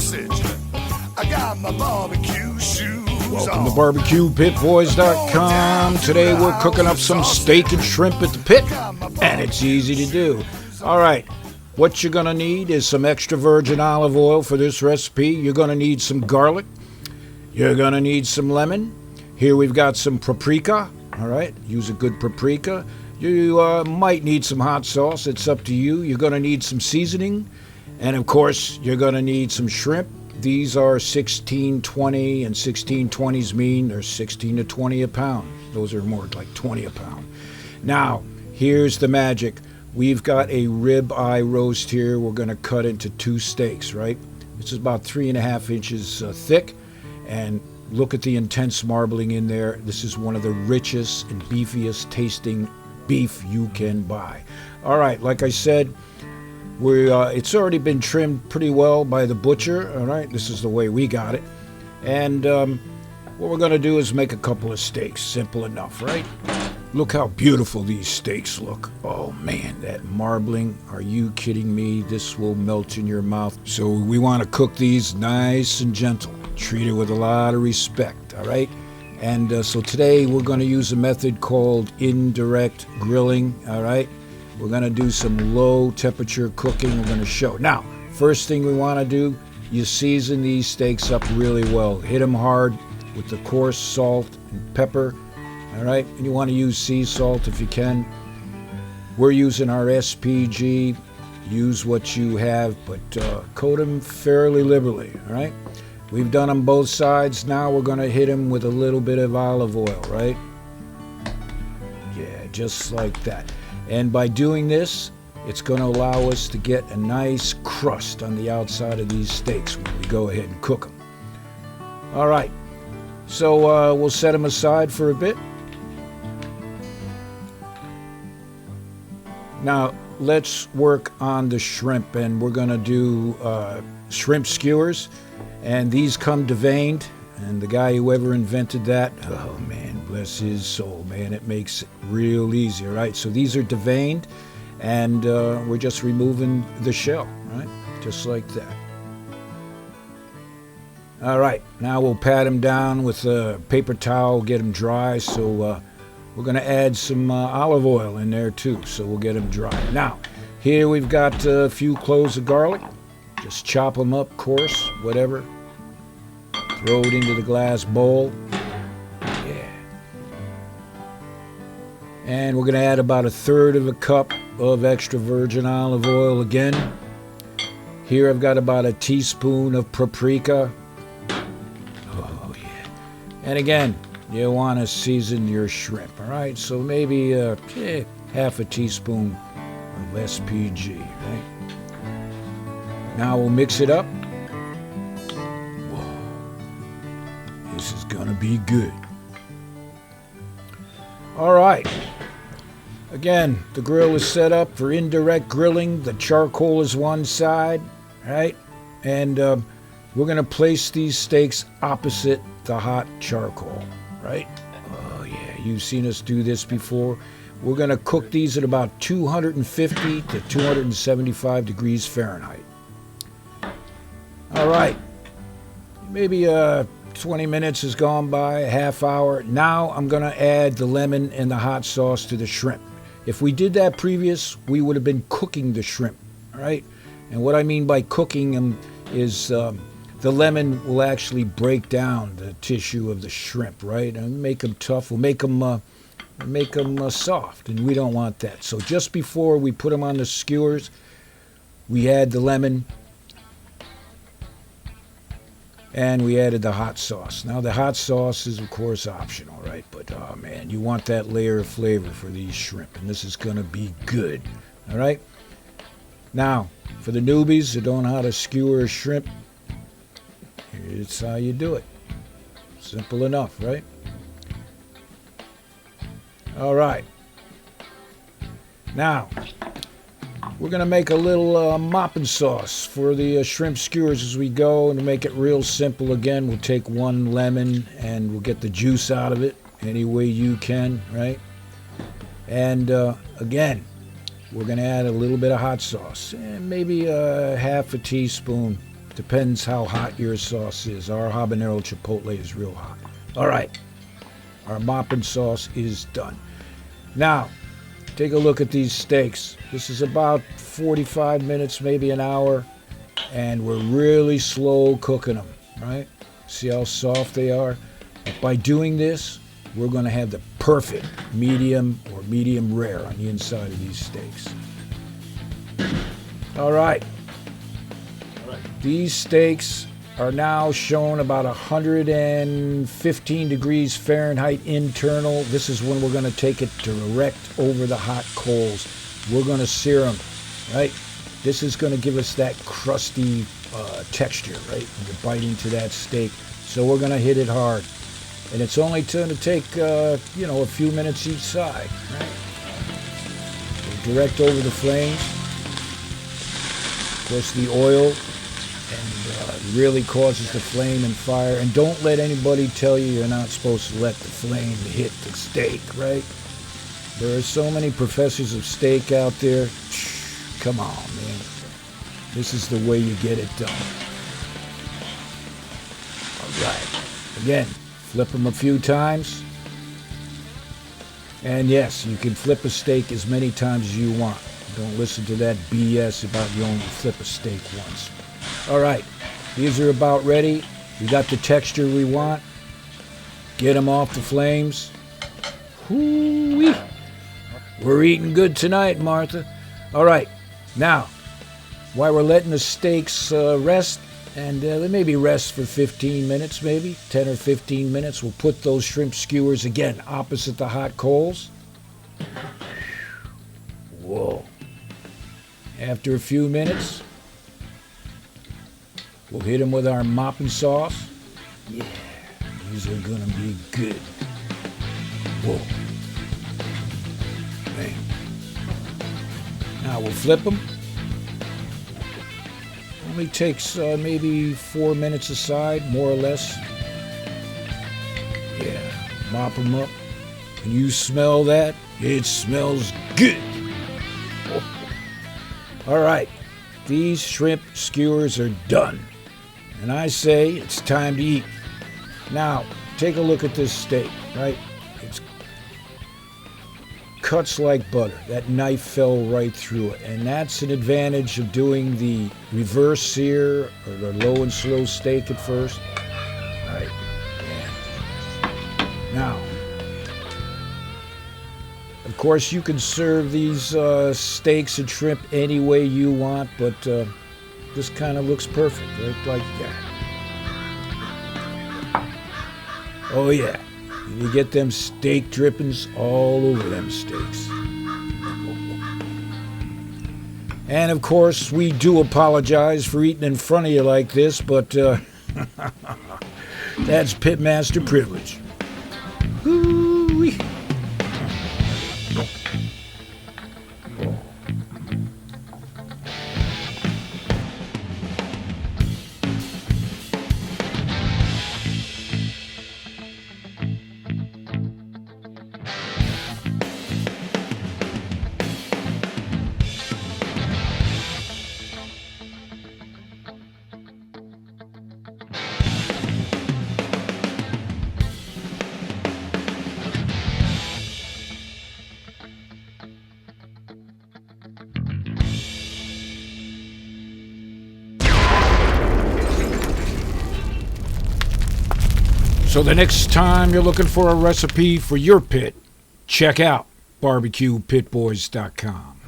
sausage. I got my barbecue shoes Welcome on. to BBQPitBoys.com. Today we're cooking up some steak and shrimp at the pit, and it's easy to do. All right, what you're going to need is some extra virgin olive oil for this recipe. You're going to need some garlic. You're going to need some lemon. Here we've got some paprika. All right, use a good paprika. You might need some hot sauce. It's up to you. You're going to need some seasoning. And, of course, you're going to need some shrimp. These are 16.20, and 16.20s mean they're 16 to 20 a pound. Those are more like 20 a pound. Now, here's the magic. We've got a rib eye roast here. We're going to cut into 2 steaks, right? This is about 3.5 inches thick. And look at the intense marbling in there. This is one of the richest and beefiest tasting beef you can buy. All right, like I said, it's already been trimmed pretty well by the butcher. All right, this is the way we got it. And what we're going to do is make a couple of steaks. Simple enough, right? Look how beautiful these steaks look. Oh, man, that marbling. Are you kidding me? This will melt in your mouth. So we want to cook these nice and gentle. Treat it with a lot of respect, all right? And so today we're going to use a method called indirect grilling, all right? We're going to do some low temperature cooking. We're going to show. Now, first thing we want to do, you season these steaks up really well. Hit them hard with the coarse salt and pepper, all right? And you want to use sea salt if you can. We're using our SPG. Use what you have, but coat them fairly liberally, all right? We've done them both sides. Now we're going to hit them with a little bit of olive oil, right? Yeah, just like that. And by doing this, it's going to allow us to get a nice crust on the outside of these steaks when we go ahead and cook them. All right, so we'll set them aside for a bit. Now, let's work on the shrimp, and we're going to do shrimp skewers. And these come deveined, and the guy who ever invented that, oh man, bless his soul, man, it makes it real easy, right? So these are deveined, and we're just removing the shell, right? Just like that. All right, now we'll pat them down with a paper towel, get them dry. So we're going to add some olive oil in there too, so we'll get them dry. Now, here we've got a few cloves of garlic. Just chop them up coarse, whatever. Throw it into the glass bowl. Yeah. And we're going to add about 1/3 of a cup of extra virgin olive oil again. Here I've got about a teaspoon of paprika. Oh, yeah. And again, you want to season your shrimp, all right? So maybe half a teaspoon of SPG, right? Now we'll mix it up. Whoa. This is gonna be good. All right. Again, the grill is set up for indirect grilling. The charcoal is one side, right? And we're gonna place these steaks opposite the hot charcoal, right? Oh yeah, you've seen us do this before. We're gonna cook these at about 250 to 275 degrees Fahrenheit. All right, maybe 20 minutes has gone by, a half hour. Now I'm going to add the lemon and the hot sauce to the shrimp. If we did that previous, we would have been cooking the shrimp, all right? And what I mean by cooking them is the lemon will actually break down the tissue of the shrimp, right? And make them tough. We'll make them soft, and we don't want that. So just before we put them on the skewers, we add the lemon, and we added the hot sauce. Now, the hot sauce is, of course, optional, right? But, oh, man, you want that layer of flavor for these shrimp, and this is going to be good, all right? Now, for the newbies who don't know how to skewer a shrimp, here's how you do it. Simple enough, right? All right. Now, we're going to make a little mopping sauce for the shrimp skewers as we go. And to make it real simple, again, we'll take 1 lemon and we'll get the juice out of it any way you can, right? And again, we're going to add a little bit of hot sauce, and maybe half a teaspoon Depends how hot your sauce is. Our habanero chipotle is real hot. All right, our mopping sauce is done. Now, take a look at these steaks. This is about 45 minutes, maybe an hour, and we're really slow cooking them, right? See how soft they are? But by doing this, we're going to have the perfect medium or medium rare on the inside of these steaks. All right. These steaks are now shown about 115 degrees Fahrenheit internal. This is when we're going to take it direct over the hot coals. We're going to sear them, right? This is going to give us that crusty texture, right? When you're biting to that steak. So we're going to hit it hard. And it's only going to take, a few minutes each side, right? So direct over the flames. Of course, the oil really causes the flame and fire. And don't let anybody tell you you're not supposed to let the flame hit the steak, right? There are so many professors of steak out there. Come on, man. This is the way you get it done. All right. Again, flip them a few times. And yes, you can flip a steak as many times as you want. Don't listen to that BS about you only flip a steak once. All right. These are about ready. We got the texture we want. Get them off the flames. Hoo-wee. We're eating good tonight, Martha. All right. Now, while we're letting the steaks rest, and they maybe rest for 15 minutes, maybe 10 or 15 minutes, we'll put those shrimp skewers again opposite the hot coals. Whoa. After a few minutes, we'll hit them with our mopping sauce. Yeah, these are gonna be good. Whoa. Man. Now we'll flip them. Only takes maybe 4 minutes aside, more or less. Yeah, mop them up. Can you smell that? It smells good. Oh. All right, these shrimp skewers are done. And I say it's time to eat. Now, take a look at this steak, right? It cuts like butter. That knife fell right through it. And that's an advantage of doing the reverse sear or the low and slow steak at first. Right. Yeah. Now, of course, you can serve these steaks and shrimp any way you want, but this kind of looks perfect, right? Like that. Oh yeah, you get them steak drippings all over them steaks. And of course, we do apologize for eating in front of you like this, but that's pitmaster privilege. Woo-wee. So the next time you're looking for a recipe for your pit, check out BBQPitBoys.com.